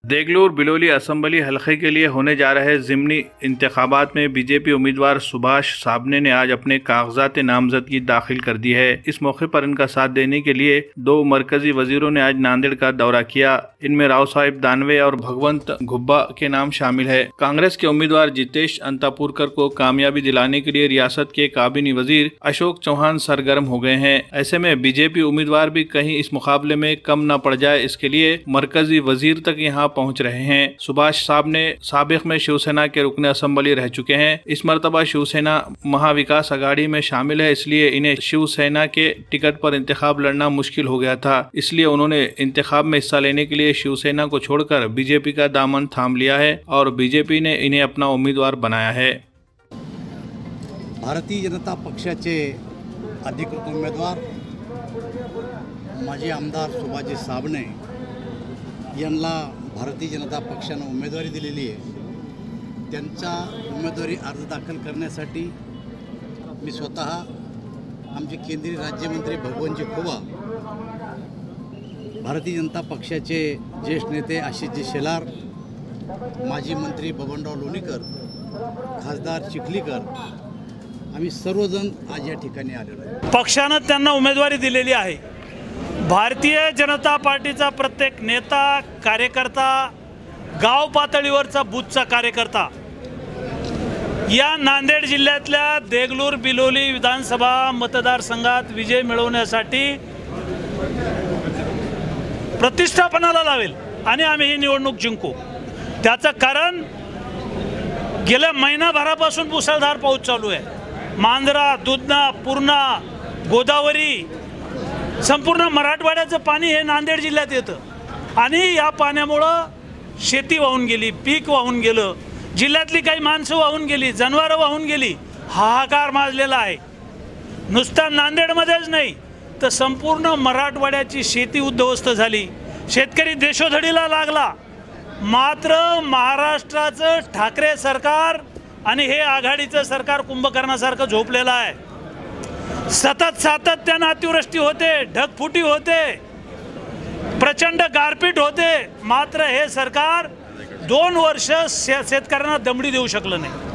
Deglur Biloli assembly हलके के लिए होने जा रहे ज़िमनी इंतखाबात में बीजेपी उम्मीदवार सुभाष साबने ने आज अपने कागजात नामजदगी दाखिल कर दी है। इस मौके पर इनका साथ देने के लिए दो मरकजी वजीरों ने आज नांदेड़ का दौरा किया। इनमें राव साहिब दानवे और भगवंत घुब्बा के नाम शामिल है। कांग्रेस के उम्मीदवार जितेश अंतापुरकर को कामयाबी दिलाने के लिए रियासत के काबीनी वजीर अशोक चौहान सरगर्म हो गए हैं। ऐसे में बीजेपी उम्मीदवार भी कहीं इस मुकाबले में कम न पड़ जाए, इसके लिए मरकजी वजीर तक यहाँ पहुँच रहे हैं। सुभाष साहब ने साबिक में शिवसेना के रुकने असम्बली रह चुके हैं। इस मरतबा शिवसेना महाविकास अघाड़ी में शामिल है, इसलिए इन्हें शिवसेना के टिकट पर इंतखाब लड़ना मुश्किल हो गया था। इसलिए उन्होंने इंतखाब में हिस्सा लेने के लिए शिवसेना को छोड़कर बीजेपी का दामन थाम लिया है और बीजेपी ने इन्हें अपना उम्मीदवार बनाया है। भारतीय जनता पक्षाचे अधिकृत उमेदवार माजी आमदार सुभाषजी साबणे यांना भारतीय जनता पक्षाने उमेदवारी दिलेली आहे। त्यांचा उमेदवारी अर्ज दाखल करण्यासाठी मी स्वतः आमचे केंद्रीय राज्यमंत्री भगवंतजी खुबा, भारतीय जनता पक्षाचे ज्येष्ठ नेते आशिषजी शेलार, माजी मंत्री बबनराव लोणीकर, खासदार चिखलीकर, आम्ही सर्वजण आज या ठिकाणी आलेलो आहोत। पक्षाने त्यांना उमेदवारी दिलेली आहे। भारतीय जनता पार्टीचा प्रत्येक नेता, कार्यकर्ता, गाव पातळीवरचा बूथचा कार्यकर्ता या नांदेड जिल्ह्यातल्या देगलूर बिलोली विधानसभा मतदारसंघात विजय मिळवण्यासाठी प्रतिष्ठापनाला लावेल आणि आम्ही ही निवडणूक जिंकू। त्याचं कारण गेल्या महिनाभरापासून मुसळधार पाऊस चालू आहे। मांजरा, दुधना, पूर्णा, गोदावरी, संपूर्ण मराठवाड्याचं पाणी हे नांदेड जिल्ह्यात येतं आणि या पाण्यामुळं शेती वाहून गेली, पीक वाहून गेलं, जिल्ह्यातली काही माणसं वाहून गेली, जनावरं वाहून गेली, हाहाकार माजलेला आहे। नुसता नांदेडमध्येच नाही तर संपूर्ण मराठवाड्याची शेती उद्ध्वस्त झाली, शेतकरी देशोधडीला लागला। मात्र महाराष्ट्राचं ठाकरे सरकार आणि हे आघाडीचं सरकार कुंभकर्णासारखं झोपलेलं आहे। सतत सातत्याने अतिवृष्टी होते, ढगफुटी होते, प्रचंड गारपीट होते, मात्र हे सरकार 2 वर्ष शेतकऱ्यांना दमडी देऊ शकलं नाही।